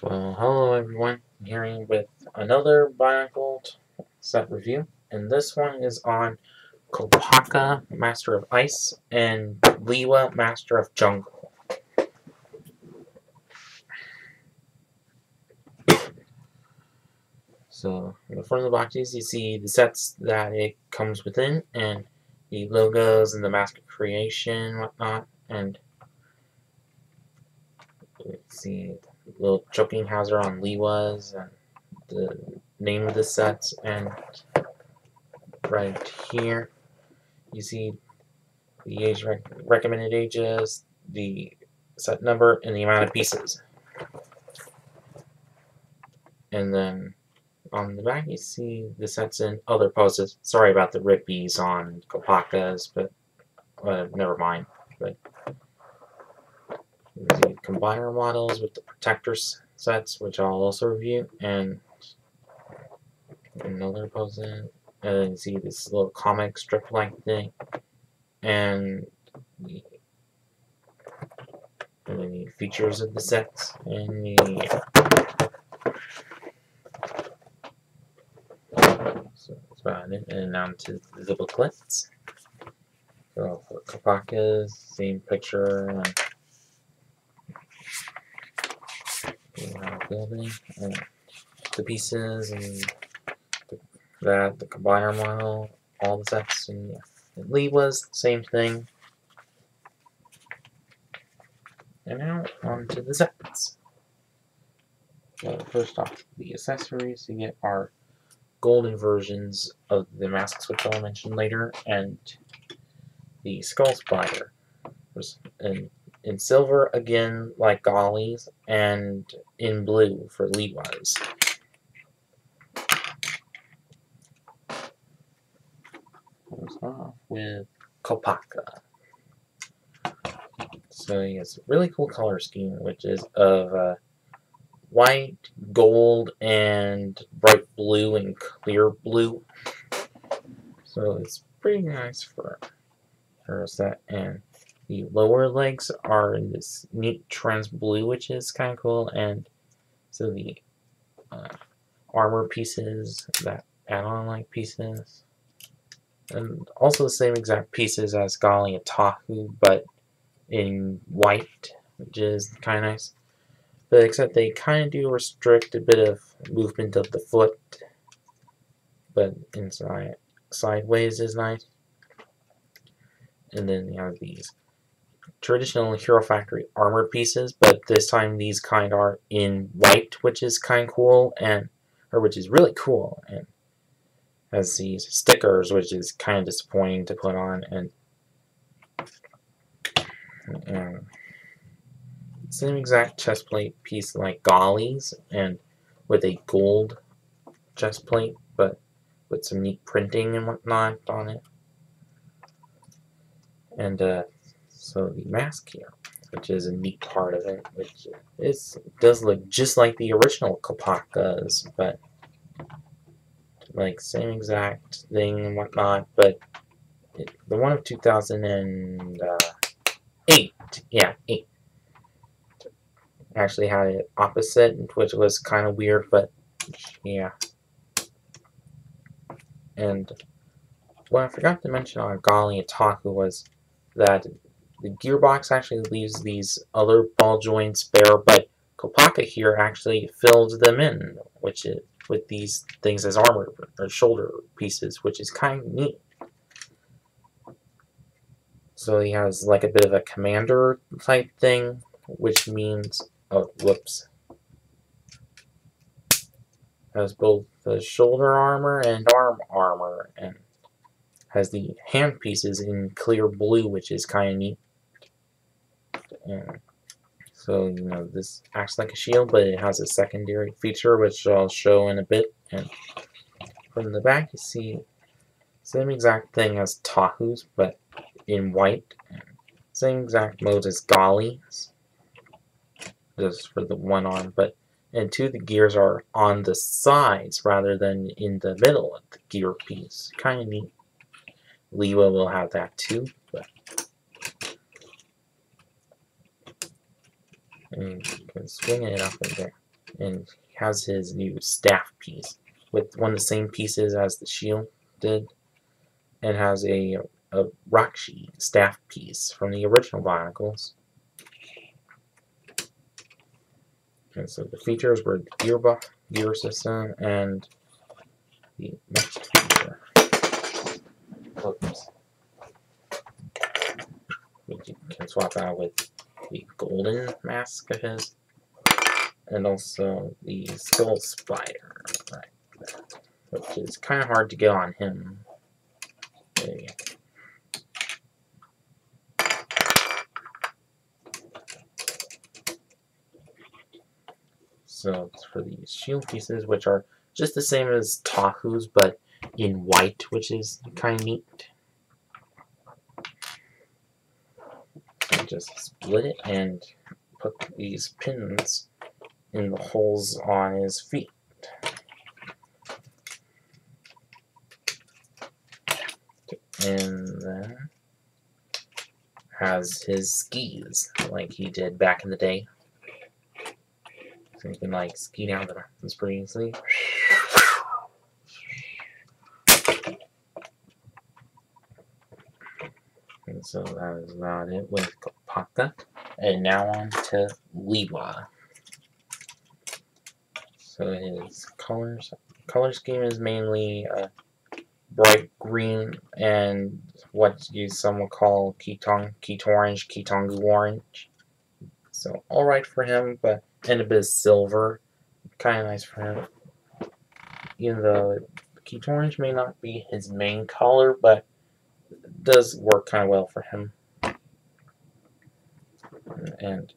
Well, hello everyone. I'm here with another bionicle set review, and this one is on Kopaka, Master of Ice, and Lewa, Master of Jungle. So, in the front of the boxes, you see the sets that it comes within, and the logos and the mask of creation, whatnot, and you see the little choking hazard on Lewa's, and the name of the sets, and right here you see the age recommended ages, the set number, and the amount of pieces. And then on the back you see the sets in other poses. Sorry about the rippies on kopakas, but never mind. But the combiner models with the protector sets, which I'll also review, and another pose. And then you see this little comic strip-like thing, and the features of the sets, and so that's about it. And now to the booklets. So for kopakas, same picture, and building, and the pieces, and the combiner model, all the sets, and Lewa's, same thing. And now on to the sets. So first off, the accessories, you get our golden versions of the masks, which I'll mention later, and the skull splitter. And in silver, again, like Golly's, and in blue for Lewa's. We'll start off with Kopaka. So he has a really cool color scheme, which is of white, gold, and bright blue and clear blue. So it's pretty nice for a set. And the lower legs are in this neat trans blue, which is kind of cool. And so the armor pieces, that add-on like pieces, and also the same exact pieces as Golly and Tahu, but in white, which is kind of nice. But except they kind of do restrict a bit of movement of the foot, but inside sideways is nice. And then you have these traditional Hero Factory armor pieces, but this time these kind are in white, which is kind of cool, which is really cool, and has these stickers, which is kind of disappointing to put on, and same exact chest plate piece like Golly's, and with a gold chest plate, but with some neat printing and whatnot on it. And so the mask here, which is a neat part of it, which does look just like the original Kopaka's, but like same exact thing and whatnot, but the one of 2008, yeah, 8, actually had it opposite, which was kind of weird, but yeah. And what I forgot to mention on Golly and Taku was that the gearbox actually leaves these other ball joints bare, but Kopaka here actually fills them in, which is with these things as armor or shoulder pieces, which is kind of neat. So he has like a bit of a commander type thing, which means, oh, whoops, has both the shoulder armor and arm armor, and has the hand pieces in clear blue, which is kind of neat. And so, this acts like a shield, but it has a secondary feature, which I'll show in a bit. And from the back, you see same exact thing as Tahu's, but in white. And same exact mode as Golly's, just for the one arm, and the gears are on the sides rather than in the middle of the gear piece. Kind of neat. Lewa will have that too, but and you can swing it up and down. And he has his new staff piece with one of the same pieces as the shield did, and has a Rakshi staff piece from the original Bionicles. And so the features were the gear system, and the next feature. Oops. Which you can swap out with the golden mask of his, and also the skull spider, right there, which is kind of hard to get on him. There you go. So it's for these shield pieces, which are just the same as Tahu's, but in white, which is kind of neat. So just split it and put these pins in the holes on his feet. And then has his skis, like he did back in the day. So you can like ski down the mountains pretty easily. And so that is about it with kopaka. And now on to lewa. So his color scheme is mainly bright green and what some would call keto orange, ketongu orange. So alright for him, but and a bit of silver, kind of nice for him. Even though keto orange may not be his main color, but it does work kind of well for him. And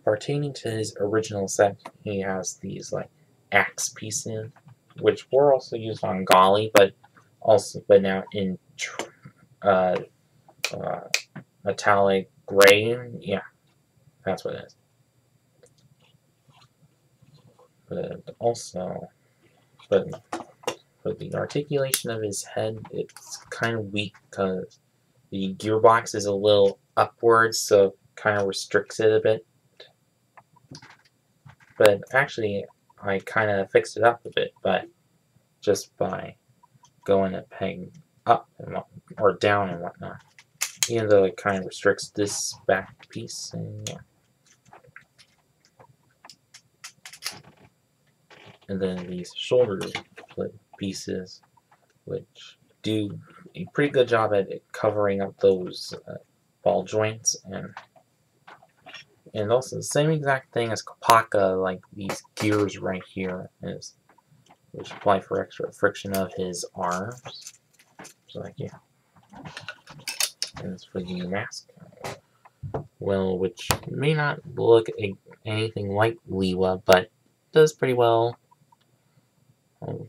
pertaining to his original set, he has these like axe pieces, which were also used on Golly, but now in metallic gray. Yeah, that's what it is. But also, but for the articulation of his head, it's kind of weak because the gearbox is a little upwards, so kind of restricts it a bit. But actually, I kind of fixed it up a bit, but just by going a peg up or down and whatnot. Even though it kind of restricts this back piece, and yeah. And then these shoulder pieces, which do a pretty good job at covering up those ball joints, and also the same exact thing as kopaka, like these gears right here, which apply for extra friction of his arms. So like, yeah. And it's for the mask. Well, which may not look anything like lewa, but does pretty well.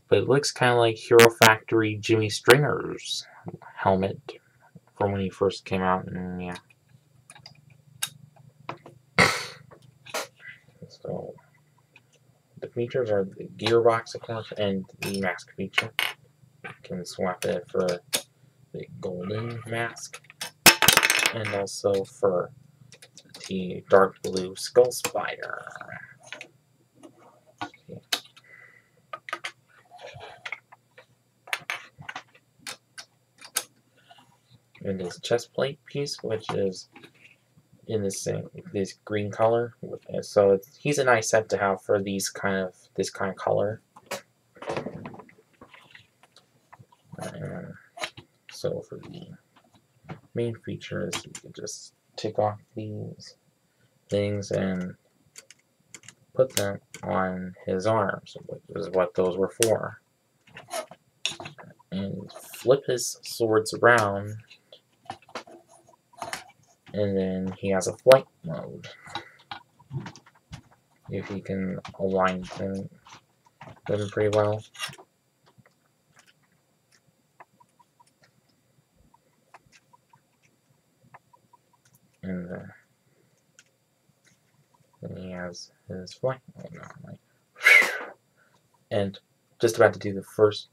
But it looks kind of like Hero Factory Jimmy Stringer's helmet from when he first came out, and yeah. So the features are the gearbox, of course, and the mask feature. You can swap it for the golden mask, and also for the dark blue skull spider. Okay. And his chest plate piece, which is in this green color, so he's a nice set to have for this kind of color. So for the main features, you can just take off these things and put them on his arms, which is what those were for. And flip his swords around, and then he has a flight mode. If he can align them pretty well. And then he has his flight mode now. And just about to do the first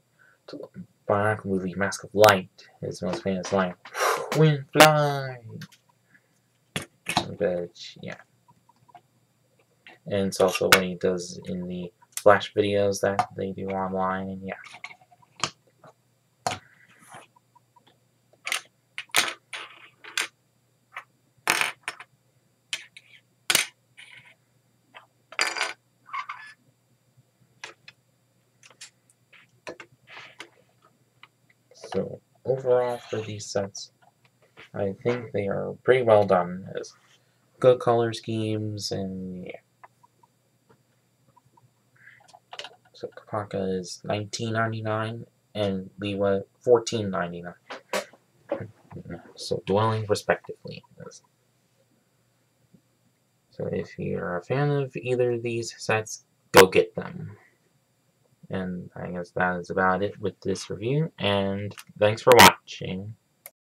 bionicle movie, Mask of Light, his most famous line, "Wind fly." But yeah. And it's also what he does in the Flash videos that they do online, and yeah. So overall for these sets, I think they are pretty well done. As good color schemes, and yeah. So kopaka is $19.99 and lewa $14.99. So dwelling respectively. So if you're a fan of either of these sets, go get them. And I guess that is about it with this review, and thanks for watching.